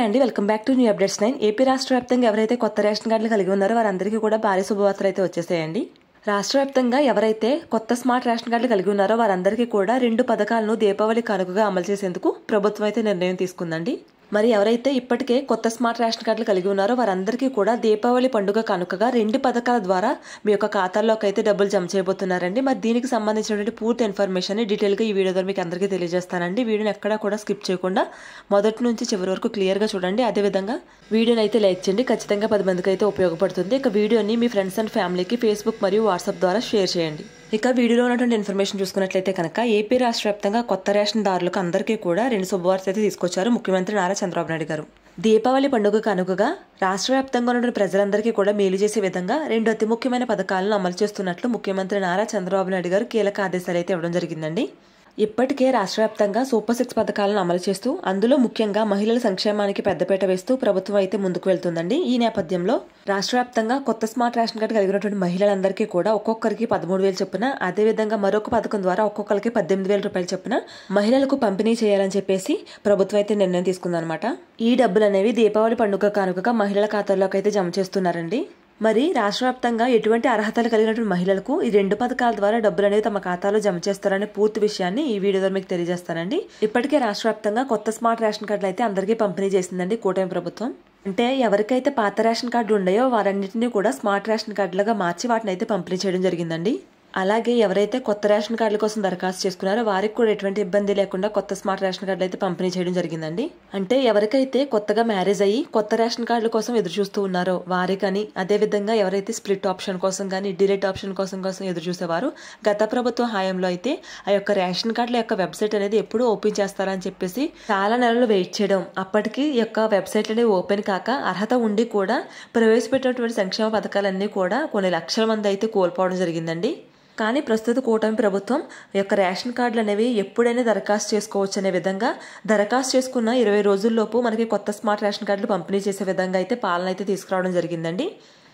అండి, welcome back to new updates 9. AP రాష్ట్ర వ్యాప్తంగా ఎవరైతే కొత్త రేషన్ కార్డులు కలిగి ఉన్నారో వారందరికీ కూడా భారీ శుభవార్తలు అయితే వచ్చేసాయండి. రాష్ట్ర వ్యాప్తంగా ఎవరైతే కొత్త స్మార్ట్ రేషన్ కార్డులు కలిగి ఉన్నారో వారందరికీ కూడా 2 పథకాలను దీపావళి కానుకగా అమలు చేసేందుకు ప్రభుత్వం అయితే నిర్ణయం తీసుకుందండి. మరి ఎవరైతే ఇప్పటికే కొత్త స్మార్ట్ రేషన్ కార్డులు కలిగి ఉన్నారో వారందరికీ కూడా దీపావళి పండుగ కానుకగా 2 పథకాల ద్వారా మీ యొక్క ఖాతాల్లోకి అయితే డబ్బులు జమ చేయబోతున్నారండి. మరి దీనికి సంబంధించినటువంటి పూర్తి ఇన్ఫర్మేషన్ డీటెయిల్గా ఈ వీడియో ద్వారా మీకు అందరికీ తెలియజేస్తానండి. వీడియోని ఎక్కడా కూడా స్కిప్ చేయకుండా మొదటి నుంచి చివరి వరకు క్లియర్గా చూడండి. అదేవిధంగా వీడియోని అయితే లైక్ చేయండి, ఖచ్చితంగా 10 మందికి అయితే ఉపయోగపడుతుంది. ఇక వీడియోని మీ ఫ్రెండ్స్ అండ్ ఫ్యామిలీకి ఫేస్బుక్ మరియు వాట్సాప్ ద్వారా షేర్ చేయండి. ఇక వీడియోలో ఉన్నటువంటి ఇన్ఫర్మేషన్ చూసుకున్నట్లయితే కనుక ఏపీ రాష్ట్ర వ్యాప్తంగా కొత్త రేషన్ దారులకు అందరికీ కూడా 2 శుభవార్తలు అయితే తీసుకొచ్చారు ముఖ్యమంత్రి నారా చంద్రబాబు నాయుడు గారు. దీపావళి పండుగ కానుకగా రాష్ట్ర వ్యాప్తంగా ఉన్న ప్రజలందరికీ కూడా మేలు చేసే విధంగా 2 అతి ముఖ్యమైన పథకాలను అమలు చేస్తున్నట్లు ముఖ్యమంత్రి నారా చంద్రబాబు నాయుడు గారు కీలక ఆదేశాలు అయితే ఇవ్వడం జరిగిందండి. ఇప్పటికే రాష్ట్ర వ్యాప్తంగా సూపర్ 6 పథకాలను అమలు చేస్తూ అందులో ముఖ్యంగా మహిళల సంక్షేమానికి పెద్దపీట వేస్తూ ప్రభుత్వం అయితే ముందుకు వెళ్తుందండి. ఈ నేపథ్యంలో రాష్ట్ర వ్యాప్తంగా కొత్త స్మార్ట్ రేషన్ కార్డు కలిగినటువంటి మహిళలందరికీ కూడా ఒక్కొక్కరికి 13,000 చొప్పున, అదేవిధంగా మరొక పథకం ద్వారా ఒక్కొక్కరికి 18,000 రూపాయల చొప్పున మహిళలకు పంపిణీ చేయాలని చెప్పేసి ప్రభుత్వం అయితే నిర్ణయం తీసుకుందనమాట. ఈ డబ్బులు అనేవి దీపావళి పండుగ కానుకగా మహిళల ఖాతాల్లోకి అయితే జమ చేస్తున్నారండి. మరి రాష్ట్ర వ్యాప్తంగా ఎటువంటి అర్హతలు కలిగినటువంటి మహిళలకు ఈ 2 పథకాల ద్వారా డబ్బులు అనేవి తమ ఖాతాలో జమ చేస్తారనే పూర్తి విషయాన్ని ఈ వీడియో ద్వారా మీకు తెలియజేస్తానండి. ఇప్పటికే రాష్ట్ర వ్యాప్తంగా కొత్త స్మార్ట్ రేషన్ కార్డులు అయితే అందరికీ పంపిణీ చేసిందండి కూటమి ప్రభుత్వం. అంటే ఎవరికైతే పాత రేషన్ కార్డులు ఉన్నాయో వారన్నింటినీ కూడా స్మార్ట్ రేషన్ కార్డులుగా మార్చి వాటిని అయితే పంపిణీ చేయడం జరిగిందండి. అలాగే ఎవరైతే కొత్త రేషన్ కార్డుల కోసం దరఖాస్తు చేసుకున్నారో వారికి కూడా ఎటువంటి ఇబ్బంది లేకుండా కొత్త స్మార్ట్ రేషన్ కార్డులు అయితే పంపిణీ చేయడం జరిగిందండి. అంటే ఎవరికైతే కొత్తగా మ్యారేజ్ అయ్యి కొత్త రేషన్ కార్డుల కోసం ఎదురు చూస్తూ ఉన్నారో వారికని, అదేవిధంగా ఎవరైతే స్ప్లిట్ ఆప్షన్ కోసం కానీ డిలీట్ ఆప్షన్ కోసం ఎదురు చూసేవారు గత ప్రభుత్వ హయాంలో అయితే ఆ యొక్క రేషన్ కార్డుల యొక్క వెబ్సైట్ అనేది ఎప్పుడు ఓపెన్ చేస్తారని చెప్పేసి చాలా నెలలు వెయిట్ చేయడం, అప్పటికి ఈ యొక్క వెబ్సైట్ అనేది ఓపెన్ కాక అర్హత ఉండి కూడా ప్రవేశపెట్టినటువంటి సంక్షేమ పథకాలన్నీ కూడా కొన్ని లక్షల మంది అయితే కోల్పోవడం జరిగిందండి. కానీ ప్రస్తుత కూటమి ప్రభుత్వం యొక్క రేషన్ కార్డులు అనేవి ఎప్పుడైనా దరఖాస్తు చేసుకోవచ్చు అనే విధంగా దరఖాస్తు చేసుకున్న 20 రోజుల్లోపు మనకి కొత్త స్మార్ట్ రేషన్ కార్డులు పంపిణీ చేసే విధంగా అయితే పాలన అయితే తీసుకురావడం జరిగిందండి.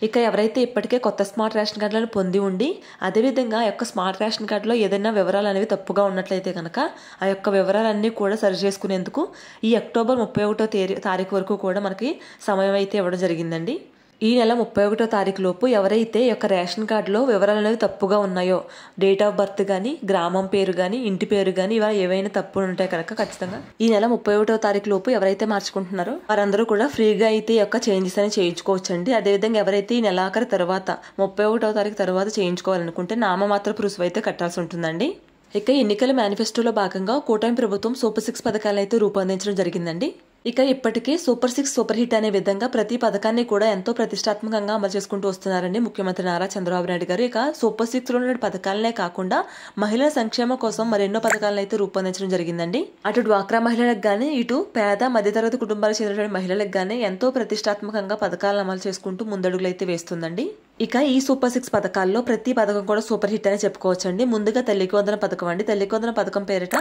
ఇక ఎవరైతే ఇప్పటికే కొత్త స్మార్ట్ రేషన్ కార్డులను పొంది ఉండి అదేవిధంగా ఆ యొక్క స్మార్ట్ రేషన్ కార్డులో ఏదైనా వివరాలు అనేవి తప్పుగా ఉన్నట్లయితే కనుక ఆ యొక్క వివరాలన్నీ కూడా సరి చేసుకునేందుకు ఈ అక్టోబర్ 31వ తారీఖు వరకు కూడా మనకి సమయం అయితే ఇవ్వడం జరిగిందండి. ఈ నెల 31వ తారీఖు లోపు ఎవరైతే ఈ యొక్క రేషన్ కార్డులో వివరాలు అనేవి తప్పుగా ఉన్నాయో, డేట్ ఆఫ్ బర్త్ కానీ, గ్రామం పేరు కానీ, ఇంటి పేరు కానీ ఇవాళ ఏవైనా తప్పులు ఉంటాయి కనుక ఖచ్చితంగా ఈ నెల 31వ తారీఖు లోపు ఎవరైతే మార్చుకుంటున్నారో వారందరూ కూడా ఫ్రీగా అయితే ఈ యొక్క చేంజెస్ అని చేయించుకోవచ్చండి. అదేవిధంగా ఎవరైతే ఈ నెలాఖరు తర్వాత 31వ తారీఖు తర్వాత చేయించుకోవాలనుకుంటే నామమాత్ర రుసుము అయితే కట్టాల్సి ఉంటుందండి. ఇక ఎన్నికల మేనిఫెస్టోలో భాగంగా కూటమి ప్రభుత్వం సూపర్ 6 పథకాలను అయితే రూపొందించడం జరిగిందండి. ఇక ఇప్పటికే సూపర్ 6 సూపర్ హిట్ అనే విధంగా ప్రతి పథకాన్ని కూడా ఎంతో ప్రతిష్టాత్మకంగా అమలు చేసుకుంటూ వస్తున్నారండి ముఖ్యమంత్రి నారా చంద్రబాబు నాయుడు గారు. ఇక సూపర్ 6లో ఉన్న పథకాలనే కాకుండా మహిళల సంక్షేమం కోసం మరెన్నో పథకాలను అయితే రూపొందించడం జరిగిందండి. అటు డ్వాక్రా మహిళలకు కానీ, ఇటు పేద మధ్యతరగతి కుటుంబాలకు చెందినటువంటి మహిళలకు కానీ ఎంతో ప్రతిష్టాత్మకంగా పథకాలను అమలు చేసుకుంటూ ముందడుగులు అయితే వేస్తుందండి. ఇక ఈ సూపర్ 6 పథకాల్లో ప్రతి పథకం కూడా సూపర్ హిట్ అని చెప్పుకోవచ్చండి. ముందుగా తల్లికి వందన పథకం అండి. తల్లికి వందన పథకం పేరిట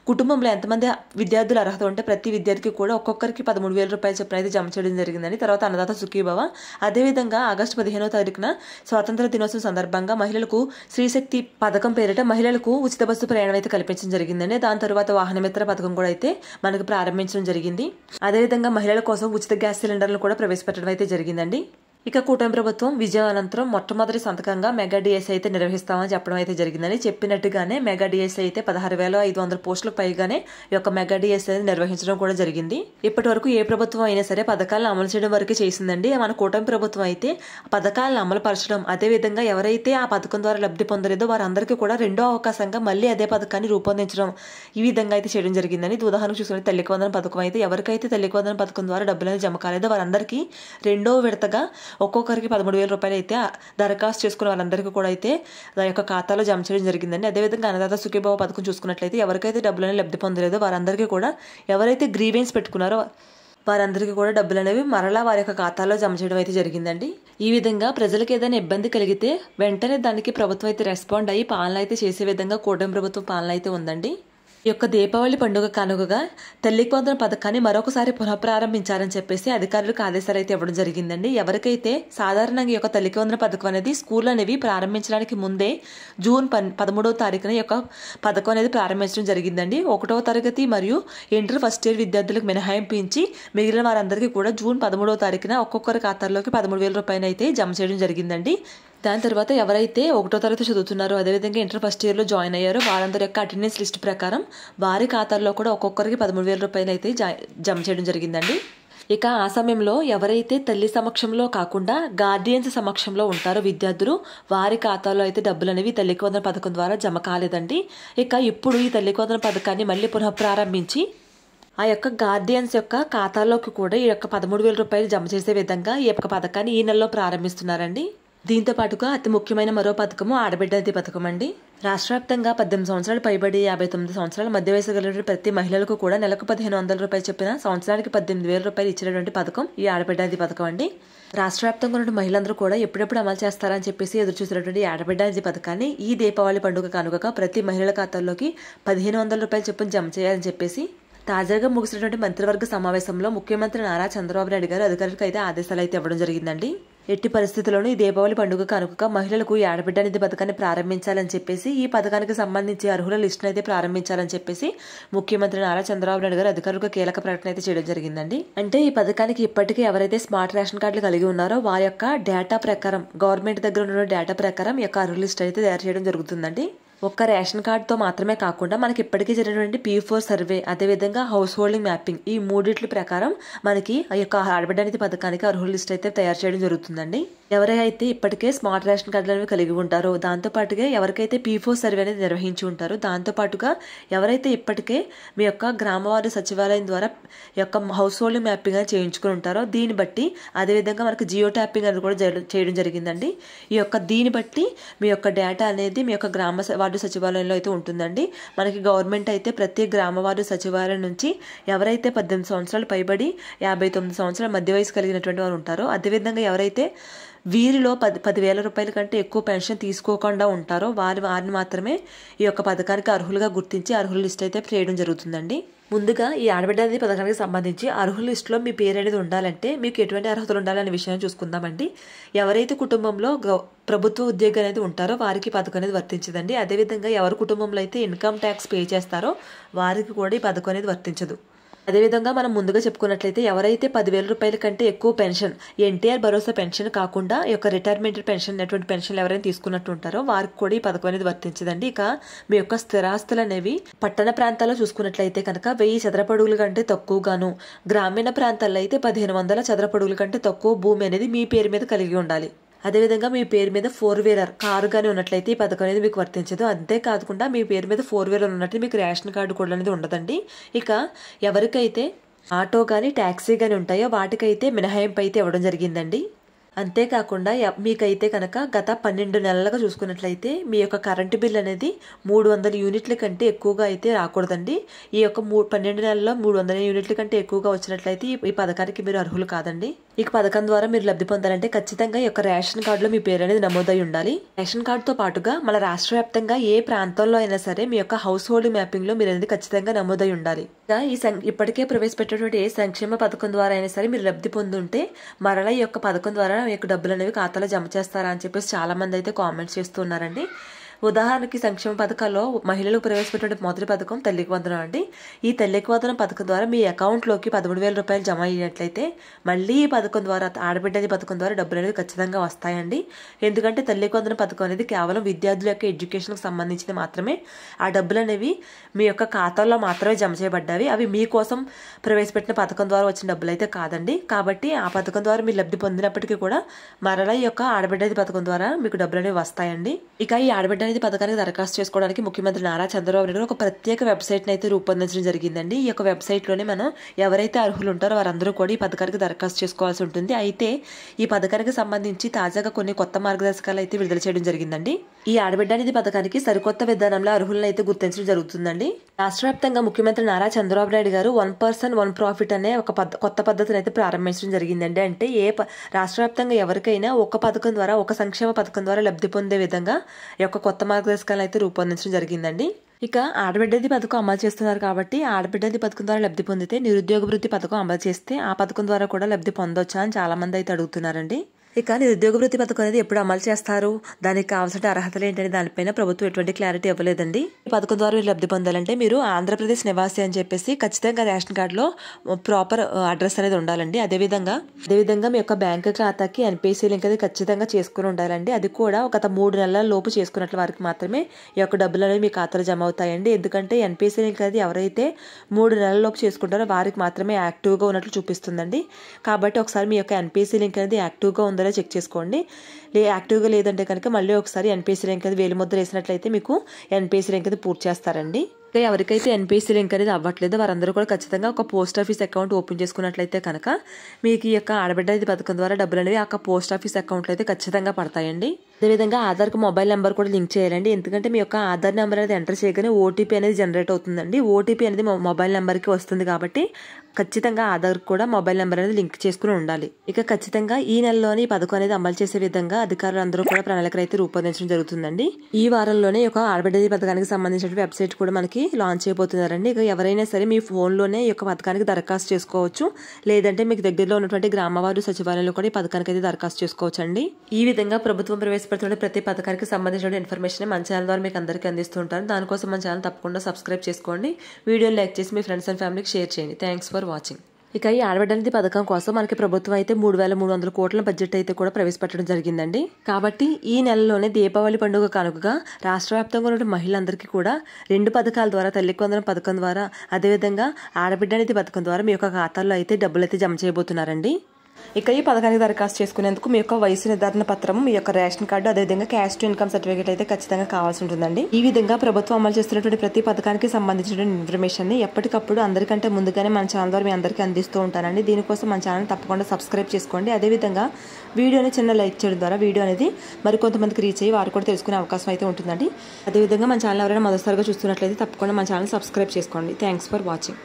కుటుంబంలో ఎంతమంది విద్యార్థులు అర్హత ఉంటే ప్రతి విద్యార్థికి కూడా ఒక్కొక్కరికి 13,000 రూపాయలు చొప్పున అయితే జమ చేయడం జరిగిందండి. తర్వాత అన్నదాత సుఖీభవ, అదేవిధంగా ఆగస్టు 15వ తారీఖున స్వాతంత్ర దినోత్సవం సందర్భంగా మహిళలకు శ్రీశక్తి పథకం పేరిట మహిళలకు ఉచిత బస్సు ప్రయాణం అయితే కల్పించడం జరిగిందండి. దాని తర్వాత వాహనమిత్ర పథకం కూడా అయితే మనకు ప్రారంభించడం జరిగింది. అదేవిధంగా మహిళల కోసం ఉచిత గ్యాస్ సిలిండర్లు కూడా ప్రవేశపెట్టడం అయితే జరిగిందండి. ఇక కూటమి ప్రభుత్వం విజయం అనంతరం మొట్టమొదటి సంతకంగా మెగా డిఎస్సీ అయితే నిర్వహిస్తామని చెప్పడం అయితే జరిగిందని చెప్పినట్టుగానే మెగా డిఎస్సీ అయితే 16,500 పోస్టులకు పైగానే ఈ యొక్క మెగా డిఎస్సీ అయితే నిర్వహించడం కూడా జరిగింది. ఇప్పటి వరకు ఏ ప్రభుత్వం అయినా సరే పథకాలను అమలు చేయడం వరకు చేసిందండి. మన కూటమి ప్రభుత్వం అయితే పథకాలను అమలు పరచడం, అదేవిధంగా ఎవరైతే ఆ పథకం ద్వారా లబ్ధి పొందలేదో వారందరికీ కూడా రెండో అవకాశంగా మళ్ళీ అదే పథకాన్ని రూపొందించడం ఈ విధంగా అయితే చేయడం జరిగిందని. ఉదాహరణకు చూసుకుంటే తల్లికి వందన పథకం అయితే ఎవరికైతే తల్లికి వందన పథకం ద్వారా డబ్బులు అనేది జమ కాలేదో వారందరికీ రెండో విడతగా ఒక్కొక్కరికి 13,000 రూపాయలు అయితే దరఖాస్తు చేసుకున్న వాళ్ళందరికీ కూడా అయితే దాని యొక్క ఖాతాలో జమ చేయడం జరిగిందండి. అదేవిధంగా అన్నదాత సుఖీభవ పథకం చూసుకున్నట్లయితే ఎవరికైతే డబ్బులు అనేవి లబ్ధి పొందలేదో వారందరికీ కూడా ఎవరైతే గ్రీవెన్స్ పెట్టుకున్నారో వారందరికీ కూడా డబ్బులు అనేవి మరలా వారి యొక్క ఖాతాలో జమ చేయడం అయితే జరిగిందండి. ఈ విధంగా ప్రజలకు ఏదైనా ఇబ్బంది కలిగితే వెంటనే దానికి ప్రభుత్వం అయితే రెస్పాండ్ అయ్యి పాలన అయితే చేసే విధంగా కూటమి ప్రభుత్వం పాలన అయితే ఉందండి. ఈ యొక్క దీపావళి పండుగ కానుకగా తల్లికి వందనం పథకాన్ని మరొకసారి పునఃప్రారంభించాలని చెప్పేసి అధికారులకు ఆదేశాలు అయితే ఇవ్వడం జరిగిందండి. ఎవరికైతే సాధారణంగా ఈ యొక్క తల్లికి వందనం పథకం అనేది స్కూల్ అనేవి ప్రారంభించడానికి ముందే జూన్ 13వ తారీఖున ఈ యొక్క పథకం అనేది ప్రారంభించడం జరిగిందండి. 1వ తరగతి మరియు ఇంటర్ ఫస్ట్ ఇయర్ విద్యార్థులకు మినహాయింపించి మిగిలిన వారందరికీ కూడా జూన్ 13వ తారీఖున ఒక్కొక్కరి ఖాతాల్లోకి 13,000 రూపాయలు అయితే జమ చేయడం జరిగిందండి. దాని తర్వాత ఎవరైతే 1వ తరగతి చదువుతున్నారో అదేవిధంగా ఇంటర్ ఫస్ట్ ఇయర్లో జాయిన్ అయ్యారో వారందరి యొక్క అటెండెన్స్ లిస్ట్ ప్రకారం వారి ఖాతాల్లో కూడా ఒక్కొక్కరికి 13,000 రూపాయలు అయితే జమ చేయడం జరిగిందండి. ఇక ఆ సమయంలో ఎవరైతే తల్లి సమక్షంలో కాకుండా గార్డియన్స్ సమక్షంలో ఉంటారో విద్యార్థులు వారి ఖాతాలో అయితే డబ్బులు అనేవి తల్లికి వందనం పథకం ద్వారా జమ కాలేదండి. ఇక ఇప్పుడు ఈ తల్లికి వందనం పథకాన్ని మళ్ళీ పునఃప్రారంభించి ఆ యొక్క గార్డియన్స్ యొక్క ఖాతాలోకి కూడా ఈ యొక్క 13,000 రూపాయలు జమ చేసే విధంగా ఈ యొక్క పథకాన్ని ఈ నెలలో ప్రారంభిస్తున్నారండి. దీంతో పాటుగా అతి ముఖ్యమైన మరో పథకము ఆడబిడ్డ నిధి పథకం అండి. రాష్ట్ర వ్యాప్తంగా 18 సంవత్సరాలు పైబడి 59 సంవత్సరాల మధ్య వయసు కలిగిన ప్రతి మహిళలకు కూడా నెలకు 1,500 రూపాయలు చొప్పున సంవత్సరానికి 18,000 రూపాయలు ఇచ్చినటువంటి పథకం ఈ ఆడబిడ్డ నిధి పథకం అండి. రాష్ట్ర వ్యాప్తంగా ఉన్న మహిళలందరూ కూడా ఎప్పుడెప్పుడు అమలు చేస్తారని చెప్పేసి ఎదురు చూసినటువంటి ఆడబిడ్డ నిధి పథకాన్ని ఈ దీపావళి పండుగ కానుకగా ప్రతి మహిళల ఖాతాల్లోకి 1,500 రూపాయలు చొప్పున జమ చేయాలని చెప్పేసి తాజాగా ముగిసినటువంటి మంత్రివర్గ సమావేశంలో ముఖ్యమంత్రి నారా చంద్రబాబు నాయుడు గారు అధికారులకు అయితే ఆదేశాలు అయితే ఇవ్వడం జరిగిందండి. ఎట్టి పరిస్థితుల్లోనూ ఈ దీపావళి పండుగ కానుకగా మహిళలకు ఈ ఆడబిడ్డ నిధి పథకాన్ని ప్రారంభించాలని చెప్పేసి ఈ పథకానికి సంబంధించి అర్హుల లిస్టును అయితే ప్రారంభించాలని చెప్పేసి ముఖ్యమంత్రి నారా చంద్రబాబు నాయుడు గారు అధికారులకు కీలక ప్రకటన అయితే చేయడం జరిగిందండి. అంటే ఈ పథకానికి ఇప్పటికీ ఎవరైతే స్మార్ట్ రేషన్ కార్డులు కలిగి ఉన్నారో వారి యొక్క డేటా ప్రకారం గవర్నమెంట్ దగ్గర ఉన్న డేటా ప్రకారం ఈ యొక్క అర్హుల లిస్ట్ అయితే తయారు చేయడం జరుగుతుందండి. ఒక్క రేషన్ కార్డుతో మాత్రమే కాకుండా మనకి ఇప్పటికీ జరిగినటువంటి P4 సర్వే అదేవిధంగా హౌస్ హోల్డింగ్ మ్యాపింగ్ ఈ మూడిట్ల ప్రకారం మనకి ఆ యొక్క ఆడబిడ్డ నిధి పథకానికి అర్హుల లిస్ట్ అయితే తయారు చేయడం జరుగుతుందండి. ఎవరైతే ఇప్పటికే స్మార్ట్ రేషన్ కార్డులు అనేవి కలిగి ఉంటారో దాంతో పాటుగా ఎవరికైతే P4 సర్వే అనేది నిర్వహించి ఉంటారో దాంతో పాటుగా ఎవరైతే ఇప్పటికే మీ యొక్క గ్రామవార్డు సచివాలయం ద్వారా యొక్క హౌస్ హోల్డింగ్ మ్యాపింగ్ అనేది చేయించుకుని ఉంటారో దీన్ని బట్టి అదేవిధంగా మనకి జియో ట్యాపింగ్ అనేది కూడా చేయడం జరిగిందండి. ఈ యొక్క దీన్ని బట్టి మీ యొక్క డేటా అనేది మీ యొక్క గ్రామ వార్డు సచివాలయంలో అయితే ఉంటుందండి. మనకి గవర్నమెంట్ అయితే ప్రతి గ్రామ వార్డు సచివాలయం నుంచి ఎవరైతే 18 సంవత్సరాలు పైబడి 59 సంవత్సరాల మధ్య వయసు కలిగినటువంటి వారు ఉంటారో అదేవిధంగా ఎవరైతే వీరిలో 10,000 రూపాయల కంటే ఎక్కువ పెన్షన్ తీసుకోకుండా ఉంటారో వారిని మాత్రమే ఈ యొక్క పథకానికి అర్హులుగా గుర్తించి అర్హుల లిస్ట్ అయితే చేయడం జరుగుతుందండి. ముందుగా ఈ ఆడబిడ్డ నిధి పథకానికి సంబంధించి అర్హుల లిస్టులో మీ పేరు అనేది ఉండాలంటే మీకు ఎటువంటి అర్హతలు ఉండాలనే విషయాన్ని చూసుకుందామండి. ఎవరైతే కుటుంబంలో ప్రభుత్వ ఉద్యోగి అనేది ఉంటారో వారికి పథకం అనేది వర్తించదండి. అదేవిధంగా ఎవరి కుటుంబంలో అయితే ఇన్కమ్ ట్యాక్స్ పే చేస్తారో వారికి కూడా ఈ పథకం అనేది వర్తించదు. అదేవిధంగా మనం ముందుగా చెప్పుకున్నట్లయితే ఎవరైతే 10,000 రూపాయల కంటే ఎక్కువ పెన్షన్ ఎన్టీఆర్ భరోసా పెన్షన్ కాకుండా ఈ యొక్క రిటైర్మెంట్ పెన్షన్ అటువంటి పెన్షన్లు ఎవరైనా తీసుకున్నట్టు ఉంటారో వారికి కూడా ఈ పథకం అనేది వర్తించదండి. ఇక మీ యొక్క స్థిరాస్తులు అనేవి పట్టణ ప్రాంతాల్లో చూసుకున్నట్లయితే కనుక 1000 చదరపు అడుగుల కంటే తక్కువగాను గ్రామీణ ప్రాంతాల్లో అయితే 1,500 చదరపు అడుగుల కంటే తక్కువ భూమి అనేది మీ పేరు మీద కలిగి ఉండాలి. అదేవిధంగా మీ పేరు మీద 4-వీలర్ కారు కానీ ఉన్నట్లయితే ఈ పథకం అనేది మీకు వర్తించదు. అంతేకాకుండా మీ పేరు మీద 4-వీలర్ ఉన్నట్టు మీకు రేషన్ కార్డు కూడా అనేది ఉండదండి. ఇక ఎవరికైతే ఆటో కానీ ట్యాక్సీ కానీ ఉంటాయో వాటికైతే మినహాయింపు అయితే ఇవ్వడం జరిగిందండి. అంతేకాకుండా మీకైతే కనుక గత 12 నెలలుగా చూసుకున్నట్లయితే మీ యొక్క కరెంటు బిల్ అనేది 300 యూనిట్ల కంటే ఎక్కువగా అయితే రాకూడదండి. ఈ యొక్క 12 నెలల్లో 300 యూనిట్ల కంటే ఎక్కువగా వచ్చినట్లయితే ఈ పథకానికి మీరు అర్హులు కాదండి. ఈ పథకం ద్వారా మీరు లబ్ధి పొందాలంటే ఖచ్చితంగా ఈ యొక్క రేషన్ కార్డులో మీ పేరు అనేది నమోదై ఉండాలి. రేషన్ కార్డుతో పాటుగా మన రాష్ట్ర వ్యాప్తంగా ఏ ప్రాంతంలో అయినా సరే మీ యొక్క హౌస్ హోల్డింగ్ మ్యాపింగ్ లో మీరు అనేది ఖచ్చితంగా నమోదై ఉండాలి. ఇప్పటికే ప్రవేశపెట్టినటువంటి ఏ సంక్షేమ పథకం ద్వారా అయినా సరే మీరు లబ్ధి పొందుంటే మరలా ఈ యొక్క పథకం ద్వారా మీకు డబ్బులు అనేవి ఖాతాలో జమ చేస్తారా అని చెప్పేసి చాలా మంది అయితే కామెంట్స్ చేస్తున్నారండి. ఉదాహరణకి సంక్షేమ పథకాల్లో మహిళలకు ప్రవేశపెట్టిన మొదటి పథకం తల్లికి వందనం అండి. ఈ తల్లికి వందనం పథకం ద్వారా మీ అకౌంట్లోకి 13,000 రూపాయలు జమ అయ్యినట్లయితే మళ్ళీ ఈ పథకం ద్వారా ఆడబిడ్డ పథకం ద్వారా డబ్బులు అనేది ఖచ్చితంగా వస్తాయండి. ఎందుకంటే తల్లికి వందనం పథకం అనేది కేవలం విద్యార్థుల యొక్క ఎడ్యుకేషన్కి సంబంధించింది మాత్రమే. ఆ డబ్బులు అనేవి మీ యొక్క ఖాతాల్లో మాత్రమే జమ చేయబడ్డావి. అవి మీకోసం ప్రవేశపెట్టిన పథకం ద్వారా వచ్చిన డబ్బులు అయితే కాదండి. కాబట్టి ఆ పథకం ద్వారా మీరు లబ్ధి పొందినప్పటికీ కూడా మరలా ఈ యొక్క ఆడబిడ్డ పథకం ద్వారా మీకు డబ్బులు అనేవి వస్తాయండి. ఇక ఈ ఆడబిడ్డ పథకానికి దరఖాస్తు చేసుకోవడానికి ముఖ్యమంత్రి నారా చంద్రబాబు నాయుడు ఒక ప్రత్యేక వెబ్సైట్ అయితే రూపొందించడం జరిగిందండి. ఈ యొక్క వెబ్సైట్ లోనే మనం ఎవరైతే అర్హులు ఉంటారో వారందరూ కూడా ఈ పథకానికి దరఖాస్తు చేసుకోవాల్సి ఉంటుంది. అయితే ఈ పథకానికి సంబంధించి తాజాగా కొన్ని కొత్త మార్గదర్శకాలు అయితే విడుదల చేయడం జరిగిందండి. ఈ ఆడబిడ్డ నిధి పథకానికి సరికొత్త విధానంలో అర్హులను అయితే గుర్తించడం జరుగుతుందండి. రాష్ట్ర వ్యాప్తంగా ముఖ్యమంత్రి నారా చంద్రబాబు నాయుడు గారు 1 పర్సన్ 1 ప్రాఫిట్ అనే ఒక కొత్త పద్ధతిని అయితే ప్రారంభించడం జరిగిందండి. అంటే రాష్ట్ర వ్యాప్తంగా ఎవరికైనా ఒక పథకం ద్వారా ఒక సంక్షేమ పథకం ద్వారా లబ్ధి పొందే విధంగా ఈ యొక్క కొత్త మార్గదర్శకాలను అయితే రూపొందించడం జరిగిందండి. ఇక ఆడబిడ్డది పథకం అమలు చేస్తున్నారు కాబట్టి ఆడబిడ్డది పథకం ద్వారా లబ్ధి పొందితే నిరుద్యోగ వృత్తి పథకం అమలు చేస్తే ఆ పథకం ద్వారా కూడా లబ్ధి పొందొచ్చా అని చాలా మంది అయితే అడుగుతున్నారండి. ఇక నిరుద్యోగ వృత్తి పథకం అనేది ఎప్పుడు అమలు చేస్తారు, దానికి కావాల్సిన అర్హతలు ఏంటనే దానిపైన ప్రభుత్వం ఎటువంటి క్లారిటీ ఇవ్వలేదండి. ఈ పథకం ద్వారా మీరు లబ్ధి పొందాలంటే మీరు ఆంధ్రప్రదేశ్ నివాసి అని చెప్పేసి ఖచ్చితంగా రేషన్ కార్డులో ప్రాపర్ అడ్రస్ అనేది ఉండాలండి. అదేవిధంగా మీ యొక్క బ్యాంక్ ఖాతాకి ఎన్పిసి లింక్ అనేది ఖచ్చితంగా చేసుకుని ఉండాలండి. అది కూడా గత 3 నెలల లోపు చేసుకున్నట్లు వారికి మాత్రమే ఈ యొక్క డబ్బులు అనేవి మీ ఖాతాలో జమ అవుతాయండి. ఎందుకంటే ఎన్పిసి లింక్ అనేది ఎవరైతే 3 నెలల లోపు చేసుకుంటారో వారికి మాత్రమే యాక్టివ్గా ఉన్నట్లు చూపిస్తుందండి. కాబట్టి ఒకసారి మీ యొక్క ఎన్పిసి లింక్ అనేది యాక్టివ్గా ఉందో చెక్ చేసుకోండి. యాక్టివ్గా లేదంటే కనుక మళ్ళీ ఒకసారి ఎన్పిసి లింక్ అనేది వేలిముద్ర వేసినట్లయితే మీకు ఎన్పిసి లింక్ అనేది పూర్తి చేస్తారండి. ఎవరికైతే ఎన్పిసి లింక్ అనేది అవ్వట్లేదు వారందరూ కూడా ఖచ్చితంగా ఒక పోస్ట్ ఆఫీస్ అకౌంట్ ఓపెన్ చేసుకున్నట్లయితే కనుక మీకు ఈ యొక్క ఆడబిడ్డ పథకం ద్వారా డబ్బులు అనేవి ఆ పోస్ట్ ఆఫీస్ అకౌంట్లో అయితే ఖచ్చితంగా పడతాయండి. అదేవిధంగా ఆధార్కు మొబైల్ నెంబర్ కూడా లింక్ చేయాలండి. ఎందుకంటే మీ యొక్క ఆధార్ నెంబర్ అనేది ఎంటర్ చేయగానే ఓటీపీ అనేది జనరేట్ అవుతుందండి. ఓటీపీ అనేది మొబైల్ నెంబర్కి వస్తుంది కాబట్టి ఖచ్చితంగా ఆధార్ కూడా మొబైల్ నెంబర్ అనేది లింక్ చేసుకుని ఉండాలి. ఇక ఖచ్చితంగా ఈ నెలలోనే ఈ పథకం అనేది అమలు చేసే విధంగా అధికారులు అందరూ కూడా ప్రణాళికలు అయితే రూపొందించడం జరుగుతుందండి. ఈ వారంలోనే ఈ యొక్క ఆడబిడ్డ పథకానికి సంబంధించిన వెబ్సైట్ కూడా మనకి లాంచ్ చేయబోతున్నారండి. ఇక ఎవరైనా సరే మీ ఫోన్లోనే ఈ యొక్క పథకానికి దరఖాస్తు చేసుకోవచ్చు, లేదంటే మీకు దగ్గరలో ఉన్నటువంటి గ్రామవారు సచివాలయంలో కూడా ఈ పథకానికి అయితే దరఖాస్తు చేసుకోవచ్చు అండి. ఈ విధంగా ప్రభుత్వం ప్రవేశపెడుతున్న ప్రతి పథకానికి సంబంధించిన ఇన్ఫర్మేషన్ మన ఛానల్ ద్వారా మీకు అందరికీ అందిస్తూ ఉంటాను. దానికోసం మన ఛానల్ తప్పకుండా సబ్స్క్రైబ్ చేసుకోండి, వీడియోని లైక్ చేసి మీ ఫ్రెండ్స్ అండ్ ఫ్యామిలీకి షేర్ చేయండి. Thanks for watching. ఇక ఈ ఆడబిడ్డ పథకం కోసం మనకి ప్రభుత్వం అయితే 3,300 కోట్ల బడ్జెట్ అయితే కూడా ప్రవేశపెట్టడం జరిగిందండి. కాబట్టి ఈ నెలలోనే దీపావళి పండుగ కానుకగా రాష్ట్ర వ్యాప్తంగా ఉన్న మహిళలందరికీ కూడా 2 పథకాల ద్వారా, తల్లికి వందనం పథకం ద్వారా, అదేవిధంగా ఆడబిడ్డ పథకం ద్వారా మీ యొక్క ఖాతాల్లో అయితే డబ్బులు అయితే జమ చేయబోతున్నారండి. ఇక ఈ పథకానికి దరఖాస్తు చేసుకునేందుకు మీ యొక్క వయసు నిర్ధారణ పత్రం, మీ యొక్క రేషన్ కార్డు, అదేవిధంగా క్యాష్ టు ఇన్కమ్ సర్టిఫికేట్ అయితే ఖచ్చితంగా కావాల్సి ఉంటుందండి. ఈ విధంగా ప్రభుత్వం అమలు చేస్తున్నటువంటి ప్రతి పథకానికి సంబంధించిన ఇన్ఫర్మేషన్ ని ఎప్పటికప్పుడు అందరికంటే ముందుగానే మన ఛానల్ ద్వారా మీ అందరికీ అందిస్తూ ఉంటానండి. దీనికోసం మన ఛానల్ తప్పకుండా సబ్స్క్రైబ్ చేసుకోండి. అదేవిధంగా వీడియోని చిన్న లైక్ చేయడం ద్వారా వీడియో అనేది మరికొంతమందికి రీచ్ అయ్యి వారు కూడా తెలుసుకునే అవకాశం అయితే ఉంటుందండి. అదేవిధంగా మన ఛానల్ ఎవరైనా మొదటిసారిగా చూస్తున్నట్లయితే తప్పకుండా మన ఛానల్ సబ్స్క్రైబ్ చేసుకోండి. Thanks for watching.